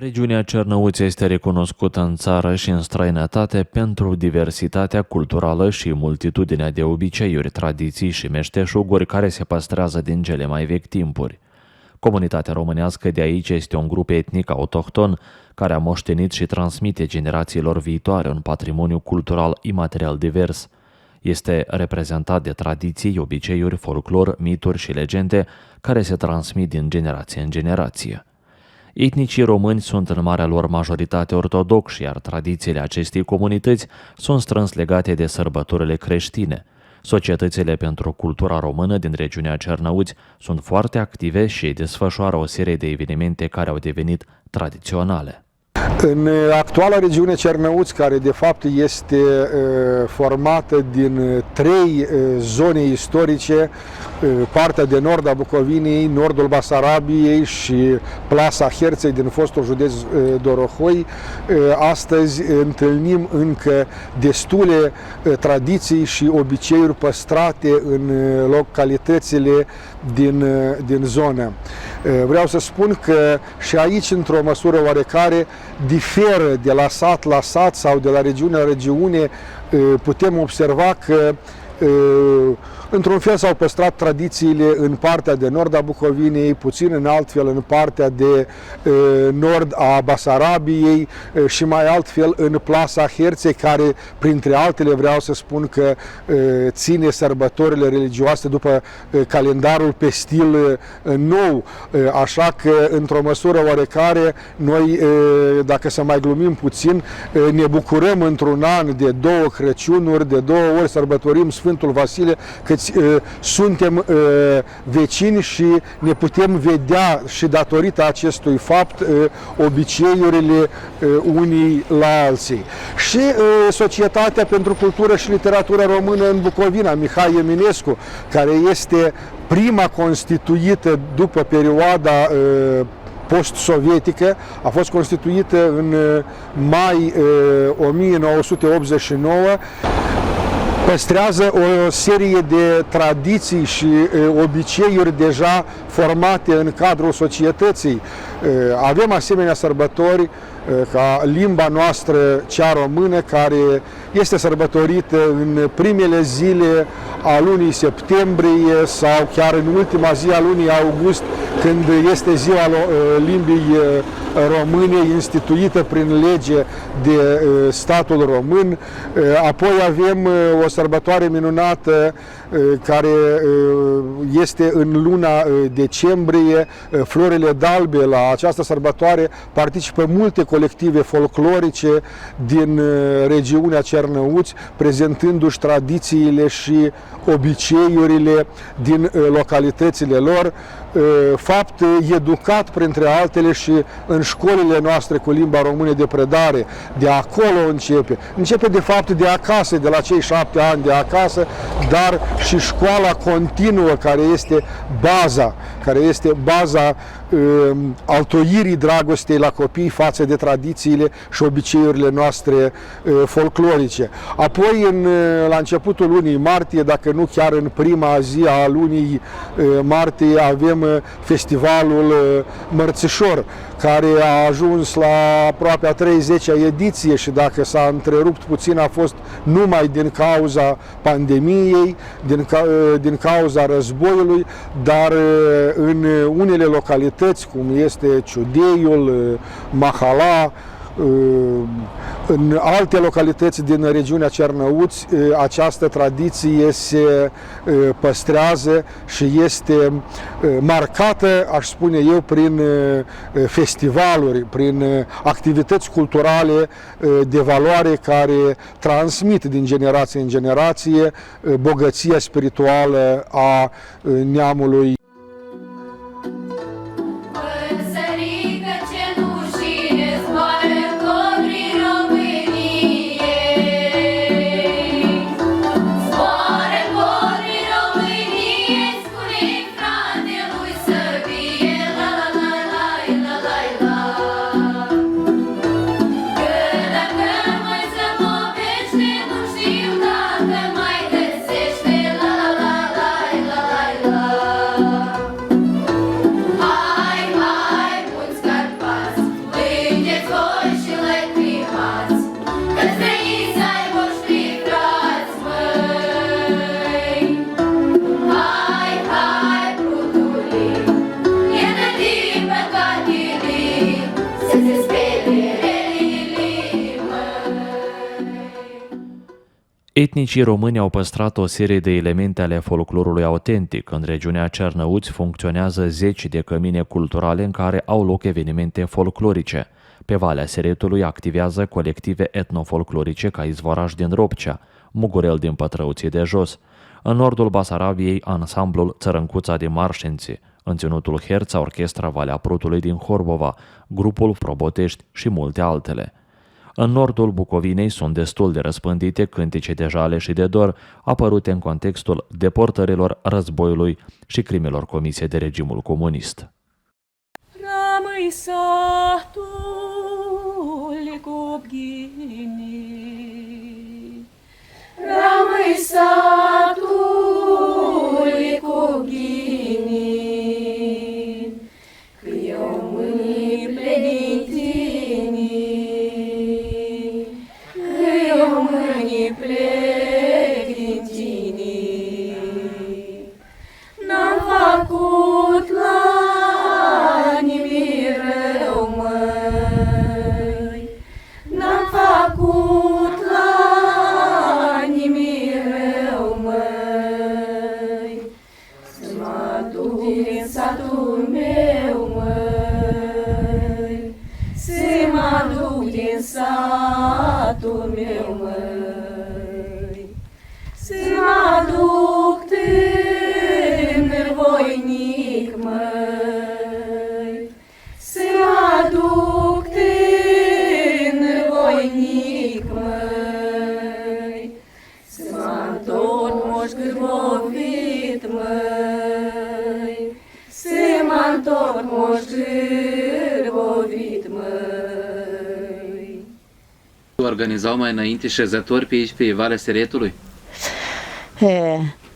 Regiunea Cernăuți este recunoscută în țară și în străinătate pentru diversitatea culturală și multitudinea de obiceiuri, tradiții și meșteșuguri care se păstrează din cele mai vechi timpuri. Comunitatea românească de aici este un grup etnic autohton care a moștenit și transmite generațiilor viitoare un patrimoniu cultural imaterial divers. Este reprezentat de tradiții, obiceiuri, folclor, mituri și legende care se transmit din generație în generație. Etnicii români sunt în marea lor majoritate ortodoxi, iar tradițiile acestei comunități sunt strâns legate de sărbătorile creștine. Societățile pentru cultura română din regiunea Cernăuți sunt foarte active și desfășoară o serie de evenimente care au devenit tradiționale. În actuala regiune Cernăuți, care de fapt este formată din trei zone istorice, partea de nord a Bucovinei, nordul Basarabiei și plasa Herței din fostul județ Dorohoi, astăzi întâlnim încă destule tradiții și obiceiuri păstrate în localitățile din zonă. Vreau să spun că și aici, într-o măsură oarecare, diferă de la sat la sat sau de la regiune la regiune. Putem observa că într-un fel s-au păstrat tradițiile în partea de nord a Bucovinei, puțin în altfel în partea de nord a Basarabiei și mai altfel în plasa Herței, care printre altele vreau să spun că ține sărbătorile religioase după calendarul pe stil nou, așa că într-o măsură oarecare noi, dacă să mai glumim puțin, ne bucurăm într-un an de două Crăciunuri, de două ori sărbătorim Sfântul Vasile, că suntem vecini și ne putem vedea și datorită acestui fapt obiceiurile unii la alții. Și Societatea pentru Cultură și Literatură Română în Bucovina, Mihai Eminescu, care este prima constituită după perioada post-sovietică, a fost constituită în mai 1989, păstrează o serie de tradiții și obiceiuri deja formate în cadrul societății. Avem asemenea sărbători ca limba noastră, cea română, care este sărbătorită în primele zile a lunii septembrie sau chiar în ultima zi a lunii august, când este ziua limbii române instituită prin lege de statul român. Apoi avem o sărbătoare minunată care este în luna decembrie, Florile d'Albe. La această sărbătoare participă multe colective folclorice din regiunea Cernăuți, prezentându-și tradițiile și obiceiurile din localitățile lor, fapt educat printre altele și în școlile noastre cu limba română de predare. De acolo începe de fapt de acasă, de la cei 7 ani de acasă, dar și școala continuă, care este baza altoirii dragostei la copii față de tradițiile și obiceiurile noastre folclorice. Apoi, la începutul lunii martie, dacă nu chiar în prima zi a lunii martie, avem festivalul Mărțișor, care a ajuns la aproape a 30-a ediție și dacă s-a întrerupt puțin a fost numai din cauza pandemiei, din cauza războiului, dar în unele localități, cum este Ciudeiul, Mahala, în alte localități din regiunea Cernăuți, această tradiție se păstrează și este marcată, aș spune eu, prin festivaluri, prin activități culturale de valoare care transmit din generație în generație bogăția spirituală a neamului. Etnicii români au păstrat o serie de elemente ale folclorului autentic. În regiunea Cernăuți funcționează zeci de cămine culturale în care au loc evenimente folclorice. Pe Valea Seretului activează colective etnofolclorice ca Izvoraș din Ropcea, Mugurel din Pătrăuții de Jos. În nordul Basarabiei, ansamblul Țărâncuța din Marșenți, în Ținutul Herța, Orchestra Valea Prutului din Horbova, grupul Probotești și multe altele. În nordul Bucovinei sunt destul de răspândite cântece de jale și de dor, apărute în contextul deportărilor, războiului și crimelor comise de regimul comunist. Rămâi satul cu ghini, rămâi satul cu ghini, că eu mâini plec din tine, că eu mâini plec din tine. N-am făcut la nimic rău, măi, n-am făcut la nimic rău, măi, să mă duc din satul meu, măi, să mă duc din satul meu, măi, să mă duc tânăr voinic, măi, să mă duc tânăr voinic, măi, să mă întorc moș gârbovit, măi, să mă întorc moș gârbovit, măi. Organizau mai înainte șezători pe aici, pe Valea Seretului?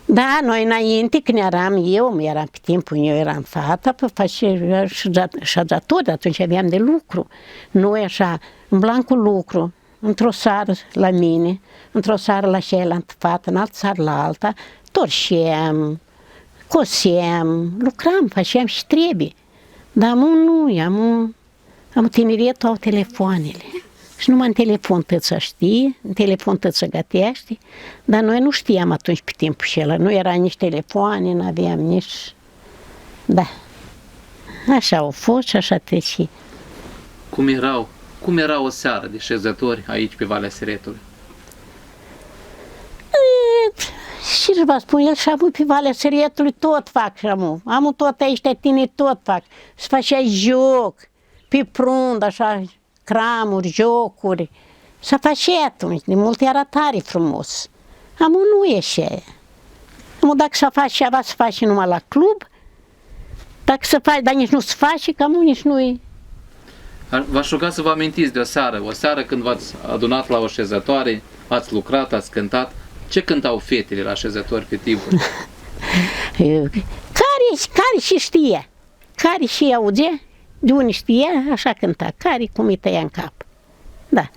Da, noi înainte, când eram pe timpul eu eram fata, face șezători, atunci aveam de lucru. Noi așa, umblam cu lucru, într-o seară la mine, într-o seară la cealaltă fată, în altă seară la alta, torșeam, coseam, lucram, făceam și trebuie. Dar am tineretul, au telefoanele. Și numai în telefon tot să știe, în telefon tot să gătește, dar noi nu știam atunci pe timpul acela, nu era nici telefoane, nu aveam nici... Da, așa au fost și așa trece. Cum era o seară de șezători aici pe Valea Seretului? Și vă spun, el și amu pe Valea Seretului tot fac și amu tot aici tine tot fac, se făcea joc, pe prund, așa, cramuri, jocuri, să face atunci, de multe era tare frumos. Amu nu e așa. Amu dacă să faci ceva, să faci numai la club, dacă să faci, dar nici nu se face, că amu nici nu e. V-aș ruga să vă amintiți de o seară când v-ați adunat la o șezătoare, ați lucrat, ați cântat. Ce cântau fetele la șezători pe timpul? Care și știe, care și aude, de unde știe, așa cânta, care cum îi tăia în cap. Da.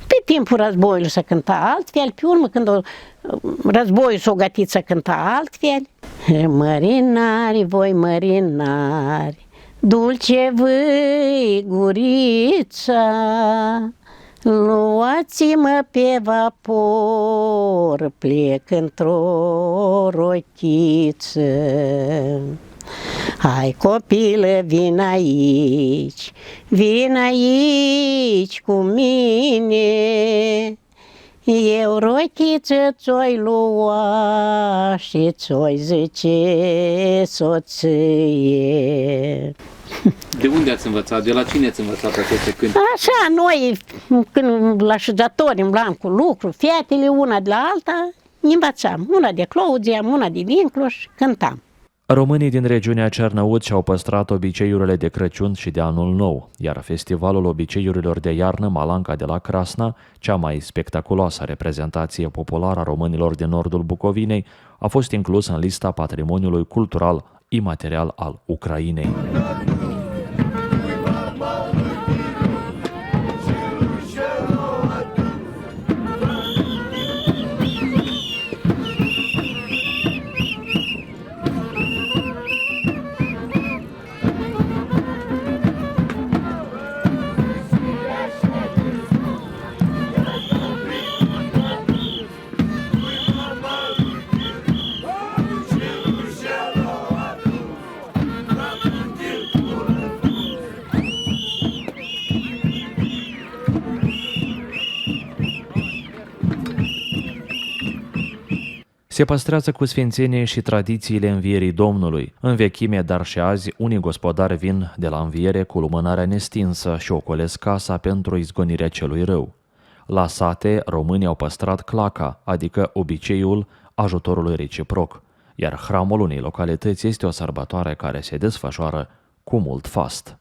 Pe timpul războiului să cânta altfel, pe urmă când războiul s-o gătit să cânta altfel. Mărinari, voi mărinari, dulce vâi gurița, luați-mă pe vapor, plec într-o rochiță. Hai copilă, vin aici cu mine, eu rochiță ți-o-i lua și ți-o-i zice soție. De unde ați învățat? De la cine ați învățat aceste cântece? Așa, noi, când la șezători îmblam cu lucru, fetele una de la alta, învățam. Una de Claudia, una de Vincloș, cântam. Românii din regiunea Cernăuți și-au păstrat obiceiurile de Crăciun și de Anul Nou, iar festivalul obiceiurilor de iarnă Malanca de la Crasna, cea mai spectaculoasă reprezentație populară a românilor din nordul Bucovinei, a fost inclus în lista patrimoniului cultural imaterial al Ucrainei. Se păstrează cu sfințenie și tradițiile învierii Domnului. În vechime, dar și azi, unii gospodari vin de la înviere cu lumânarea nestinsă și ocolesc casa pentru izgonirea celui rău. La sate, românii au păstrat claca, adică obiceiul ajutorului reciproc, iar hramul unei localități este o sărbătoare care se desfășoară cu mult fast.